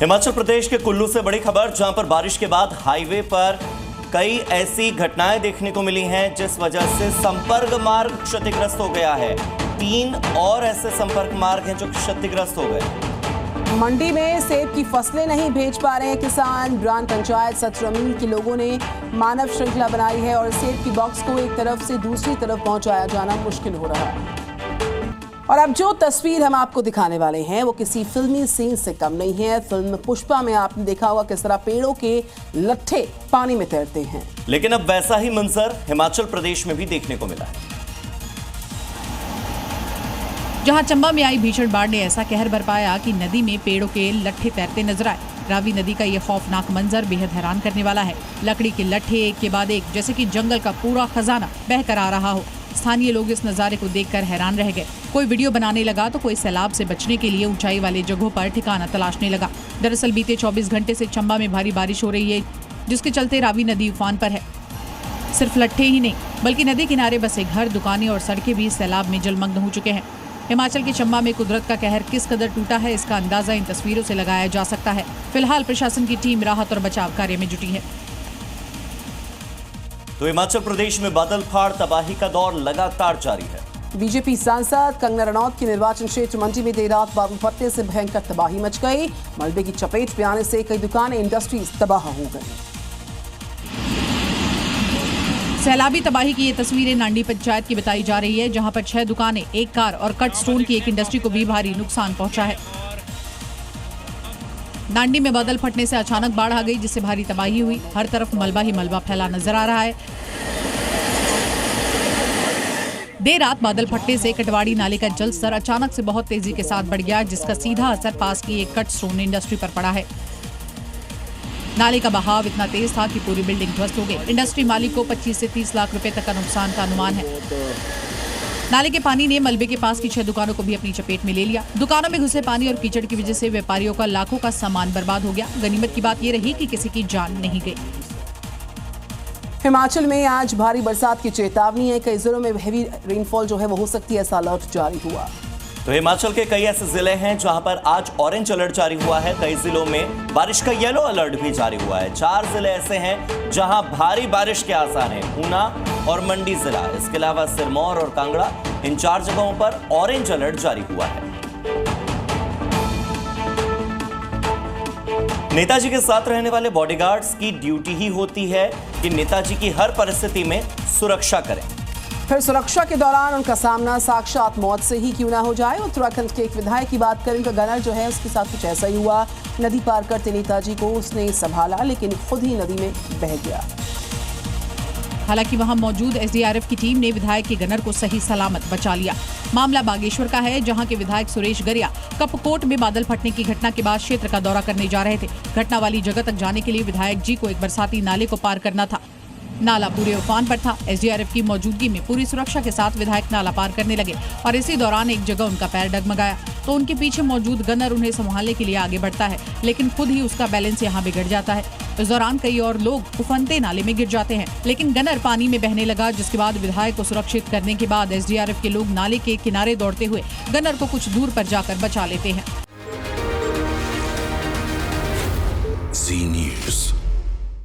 हिमाचल प्रदेश के कुल्लू से बड़ी खबर, जहां पर बारिश के बाद हाईवे पर कई ऐसी घटनाएं देखने को मिली हैं जिस वजह से संपर्क मार्ग क्षतिग्रस्त हो गया है। 3 और ऐसे संपर्क मार्ग हैं जो क्षतिग्रस्त हो गए। मंडी में सेब की फसलें नहीं भेज पा रहे हैं किसान। ब्रांड पंचायत 17 मील के लोगों ने मानव श्रृंखला बनाई है और सेब की बॉक्स को एक तरफ से दूसरी तरफ पहुंचाया जाना मुश्किल हो रहा है। और अब जो तस्वीर हम आपको दिखाने वाले हैं वो किसी फिल्मी सीन से कम नहीं है। फिल्म पुष्पा में आपने देखा होगा किस तरह पेड़ों के लट्ठे पानी में तैरते हैं, लेकिन अब वैसा ही मंजर हिमाचल प्रदेश में भी देखने को मिला है। जहां चंबा में आई भीषण बाढ़ ने ऐसा कहर बरपाया कि नदी में पेड़ों के लट्ठे तैरते नजर आए। रावी नदी का ये खौफनाक मंजर बेहद हैरान करने वाला है। लकड़ी के लट्ठे एक के बाद एक, जैसे कि जंगल का पूरा खजाना बह कर आ रहा हो। स्थानीय लोग इस नजारे को देखकर हैरान रह गए। कोई वीडियो बनाने लगा तो कोई सैलाब से बचने के लिए ऊंचाई वाले जगहों पर ठिकाना तलाशने लगा। दरअसल बीते 24 घंटे से चंबा में भारी बारिश हो रही है, जिसके चलते रावी नदी उफान पर है। सिर्फ लट्ठे ही नहीं बल्कि नदी किनारे बसे घर, दुकानें और सड़कें भी सैलाब में जलमग्न हो चुके हैं। हिमाचल के चंबा में कुदरत का कहर किस कदर टूटा है, इसका अंदाजा इन तस्वीरों से लगाया जा सकता है। फिलहाल प्रशासन की टीम राहत और बचाव कार्य में जुटी है। तो हिमाचल प्रदेश में बादल फाड़ तबाही का दौर लगातार जारी है। बीजेपी सांसद कंगना रनौत की निर्वाचन क्षेत्र मंडी में देर रात बादल फटने से भयंकर तबाही मच गई। मलबे की चपेट में आने से कई दुकानें, इंडस्ट्रीज तबाह हो गई। सैलाबी तबाही की ये तस्वीरें नांडी पंचायत की बताई जा रही है, जहां पर 6 दुकानें, एक कार और कट स्टोन की एक इंडस्ट्री को भी भारी नुकसान पहुंचा है। नांडी में बादल फटने से अचानक बाढ़ आ गई, जिससे भारी तबाही हुई। हर तरफ मलबा ही मलबा फैला नजर आ रहा है। देर रात बादल फटने से कटवाड़ी नाले का जल स्तर अचानक से बहुत तेजी के साथ बढ़ गया, जिसका सीधा असर पास की एक कट स्टोन इंडस्ट्री पर पड़ा है। नाले का बहाव इतना तेज था कि पूरी बिल्डिंग ध्वस्त हो गई। इंडस्ट्री मालिक को 25 से 30 लाख रुपए तक का नुकसान का अनुमान है। नाले के पानी ने मलबे के पास की 6 दुकानों को भी अपनी चपेट में ले लिया। दुकानों में घुसे पानी और कीचड़ की वजह से व्यापारियों का लाखों का सामान बर्बाद हो गया। गनीमत की बात यह रही कि किसी की जान नहीं गई। हिमाचल में आज भारी बरसात की चेतावनी है। कई जिलों में हेवी रेनफॉल जो है वो हो सकती है, ऐसा अलर्ट जारी हुआ। तो हिमाचल के कई ऐसे जिले हैं जहां पर आज ऑरेंज अलर्ट जारी हुआ है। कई जिलों में बारिश का येलो अलर्ट भी जारी हुआ है। 4 जिले ऐसे हैं जहां भारी बारिश के आसार हैं, ऊना और मंडी जिला। इसके अलावा सिरमौर और कांगड़ा, इन 4 जगहों पर ऑरेंज अलर्ट जारी हुआ है। नेताजी के साथ रहने वाले बॉडीगार्ड्स की ड्यूटी ही होती है कि नेताजी की हर परिस्थिति में सुरक्षा करें। फिर सुरक्षा के दौरान उनका सामना साक्षात मौत से ही क्यों ना हो जाए। उत्तराखंड के एक विधायक की बात करें, उनका गनर जो है उसके साथ कुछ ऐसा ही हुआ। नदी पार करते नेताजी को उसने संभाला, लेकिन खुद ही नदी में बह गया। हालांकि वहां मौजूद एसडीआरएफ की टीम ने विधायक के गनर को सही सलामत बचा लिया। मामला बागेश्वर का है, जहां के विधायक सुरेश गरिया कपकोट में बादल फटने की घटना के बाद क्षेत्र का दौरा करने जा रहे थे। घटना वाली जगह तक जाने के लिए विधायक जी को एक बरसाती नाले को पार करना था। नाला पूरे उफान पर था। एसडीआरएफ की मौजूदगी में पूरी सुरक्षा के साथ विधायक नाला पार करने लगे और इसी दौरान एक जगह उनका पैर डगमगाया तो उनके पीछे मौजूद गनर उन्हें संभालने के लिए आगे बढ़ता है, लेकिन खुद ही उसका बैलेंस यहाँ बिगड़ जाता है। इस दौरान कई और लोग उफनते नाले में गिर जाते हैं, लेकिन गनर पानी में बहने लगा, जिसके बाद विधायक को सुरक्षित करने के बाद एसडीआरएफ के लोग नाले के किनारे दौड़ते हुए गनर को कुछ दूर पर जाकर बचा लेते हैं।